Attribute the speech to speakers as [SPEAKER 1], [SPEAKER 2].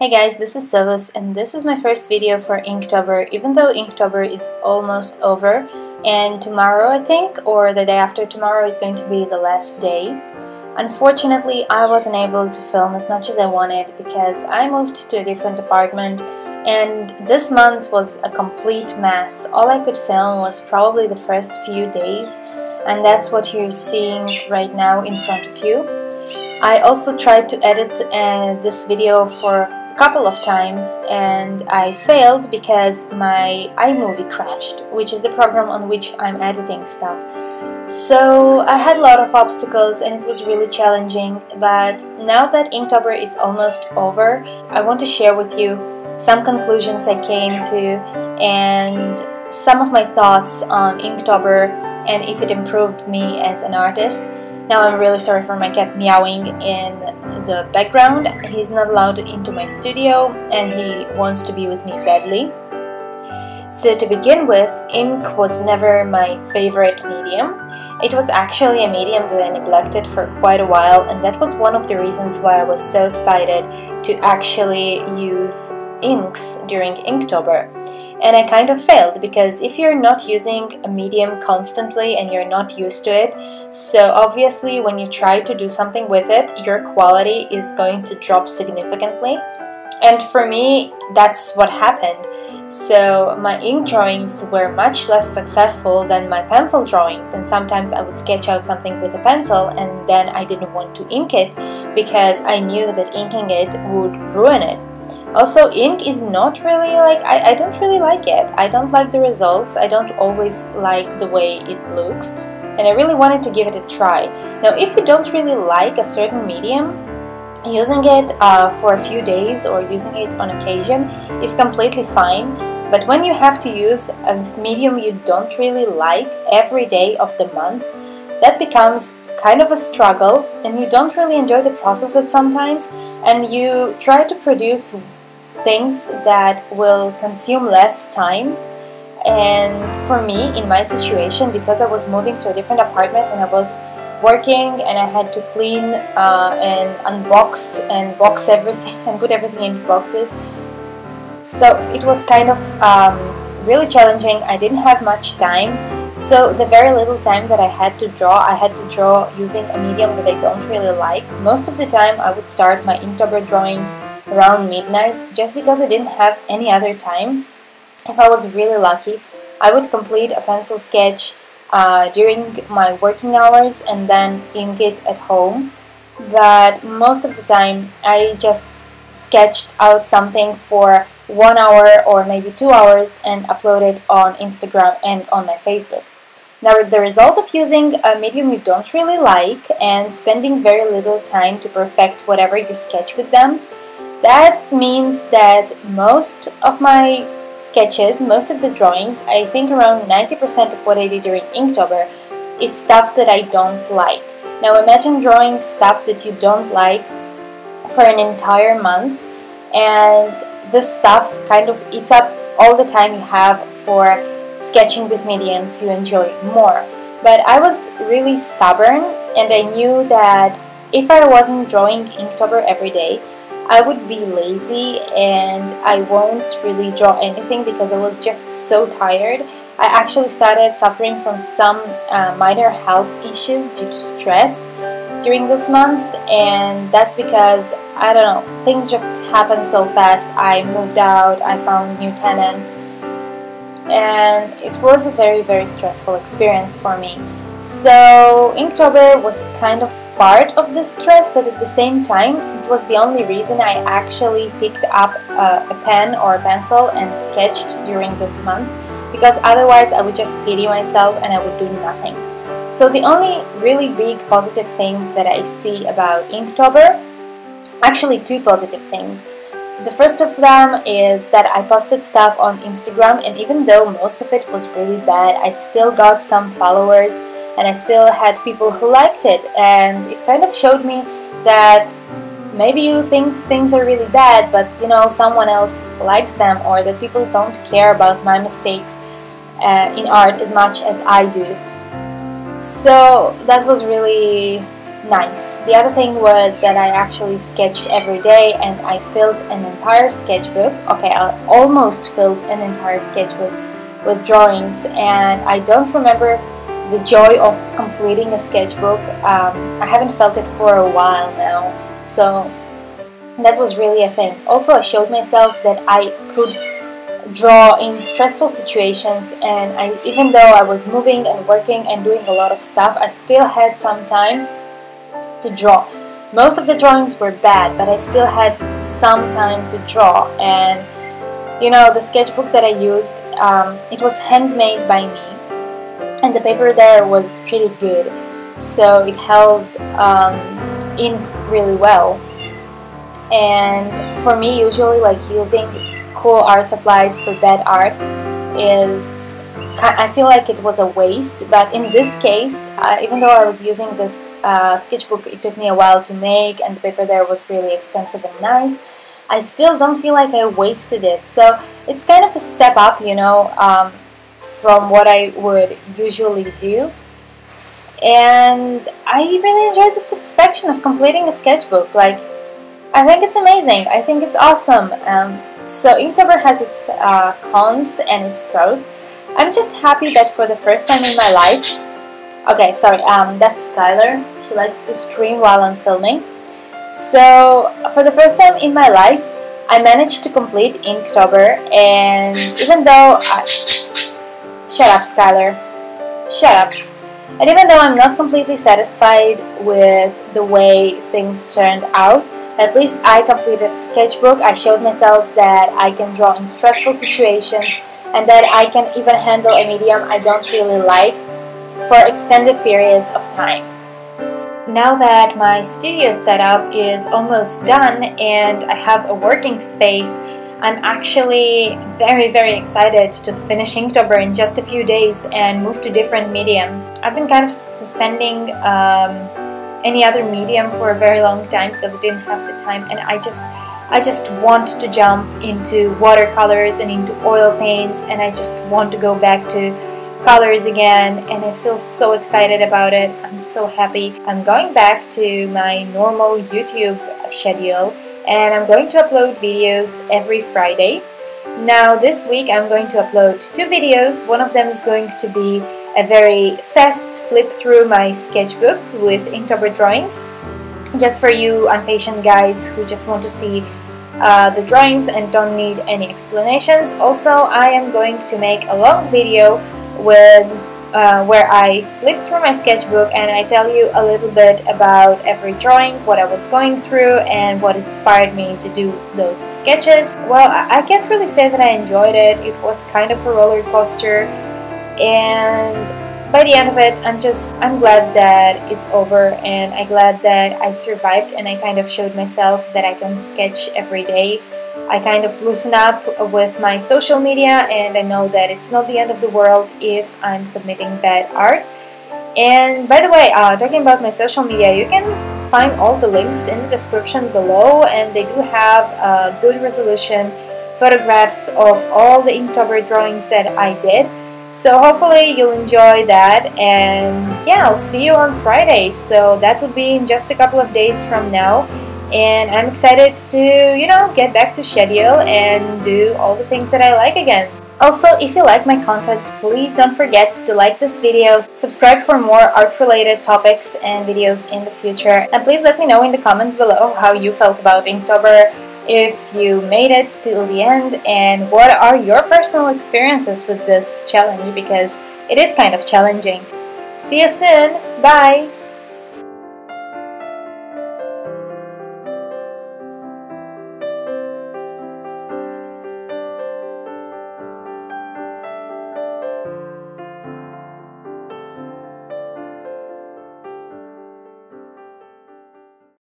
[SPEAKER 1] Hey guys, this is SovuS and this is my first video for Inktober, even though Inktober is almost over and tomorrow I think, or the day after tomorrow is going to be the last day. Unfortunately, I wasn't able to film as much as I wanted because I moved to a different apartment and this month was a complete mess. All I could film was probably the first few days, and that's what you're seeing right now in front of you. I also tried to edit this video for a couple of times and I failed because my iMovie crashed, which is the program on which I'm editing stuff. So I had a lot of obstacles and it was really challenging, but now that Inktober is almost over, I want to share with you some conclusions I came to and some of my thoughts on Inktober and if it improved me as an artist. Now I'm really sorry for my cat meowing in the background. He's not allowed into my studio and he wants to be with me badly. So to begin with, ink was never my favorite medium. It was actually a medium that I neglected for quite a while, and that was one of the reasons why I was so excited to actually use inks during Inktober. And I kind of failed because if you're not using a medium constantly and you're not used to it, so obviously when you try to do something with it, your quality is going to drop significantly. And for me, that's what happened. So my ink drawings were much less successful than my pencil drawings, and sometimes I would sketch out something with a pencil and then I didn't want to ink it because I knew that inking it would ruin it. Also, ink is not really I don't really like it. I don't like the results. I don't always like the way it looks, and I really wanted to give it a try. Now, if you don't really like a certain medium, using it for a few days or using it on occasion is completely fine. But when you have to use a medium you don't really like every day of the month, that becomes kind of a struggle and you don't really enjoy the process at sometimes, and you try to produce things that will consume less time. And for me, in my situation, because I was moving to a different apartment and I was working and I had to clean and unbox and box everything and put everything in boxes, so it was kind of really challenging. I didn't have much time, so the very little time that I had to draw using a medium that I don't really like. Most of the time I would start my Inktober drawing around midnight just because I didn't have any other time. If I was really lucky, I would complete a pencil sketch during my working hours and then ink it at home. But most of the time I just sketched out something for 1 hour or maybe 2 hours and upload it on Instagram and on my Facebook. Now, the result of using a medium you don't really like and spending very little time to perfect whatever you sketch with them, that means that most of my sketches, most of the drawings, I think around 90% of what I did during Inktober is stuff that I don't like. Now imagine drawing stuff that you don't like for an entire month, and this stuff kind of eats up all the time you have for sketching with mediums you enjoy more. But I was really stubborn and I knew that if I wasn't drawing Inktober every day, I would be lazy and I won't really draw anything because I was just so tired. I actually started suffering from some minor health issues due to stress during this month, and that's because, I don't know, things just happened so fast. I moved out, I found new tenants, and it was a very, very stressful experience for me. So Inktober was kind of part of this stress, but at the same time it was the only reason I actually picked up a pen or a pencil and sketched during this month, because otherwise I would just pity myself and I would do nothing. So the only really big positive thing that I see about Inktober, actually two positive things. The first of them is that I posted stuff on Instagram, and even though most of it was really bad, I still got some followers and I still had people who liked it, and it kind of showed me that maybe you think things are really bad, but you know, someone else likes them, or that people don't care about my mistakes in art as much as I do. So that was really nice. The other thing was that I actually sketched every day, and I filled an entire sketchbook. Okay, I almost filled an entire sketchbook with drawings, and I don't remember the joy of completing a sketchbook. I haven't felt it for a while now, so that was really a thing. Also, I showed myself that I could draw in stressful situations, and even though I was moving and working and doing a lot of stuff, I still had some time to draw. Most of the drawings were bad, but I still had some time to draw. And you know, the sketchbook that I used, it was handmade by me, and the paper there was pretty good, so it held ink really well. And for me, usually like using cool art supplies for bad art is, I feel like it was a waste. But in this case, even though I was using this sketchbook, it took me a while to make, and the paper there was really expensive and nice, I still don't feel like I wasted it. So it's kind of a step up, you know, from what I would usually do. And I really enjoyed the satisfaction of completing a sketchbook. Like, I think it's amazing. I think it's awesome. So Inktober has its cons and its pros. I'm just happy that for the first time in my life... Okay, sorry, that's Skylar. She likes to scream while I'm filming. So, for the first time in my life, I managed to complete Inktober, and even though I... Shut up, Skylar. Shut up. And even though I'm not completely satisfied with the way things turned out, at least I completed a sketchbook. I showed myself that I can draw in stressful situations, and that I can even handle a medium I don't really like for extended periods of time. Now that my studio setup is almost done and I have a working space, I'm actually very excited to finish Inktober in just a few days and move to different mediums. I've been kind of suspending any other medium for a very long time because I didn't have the time, and I just want to jump into watercolors and into oil paints, and I just want to go back to colors again, and I feel so excited about it. I'm so happy. I'm going back to my normal YouTube schedule, and I'm going to upload videos every Friday. Now this week I'm going to upload 2 videos. One of them is going to be a very fast flip through my sketchbook with Inktober drawings, just for you impatient guys who just want to see the drawings and don't need any explanations. Also, I am going to make a long video where I flip through my sketchbook and I tell you a little bit about every drawing, what I was going through, and what inspired me to do those sketches. Well, I can't really say that I enjoyed it. It was kind of a roller coaster, and by the end of it, I'm glad that it's over, and I'm glad that I survived, and I kind of showed myself that I can sketch every day. I kind of loosen up with my social media, and I know that it's not the end of the world if I'm submitting bad art. And by the way, talking about my social media, you can find all the links in the description below, and they do have good resolution photographs of all the Inktober drawings that I did. So hopefully you'll enjoy that, and yeah, I'll see you on Friday. So that would be in just a couple of days from now. And I'm excited to, you know, get back to schedule and do all the things that I like again. Also, if you like my content, please don't forget to like this video, subscribe for more art-related topics and videos in the future, and please let me know in the comments below how you felt about Inktober, if you made it till the end, and what are your personal experiences with this challenge, because it is kind of challenging. See you soon! Bye!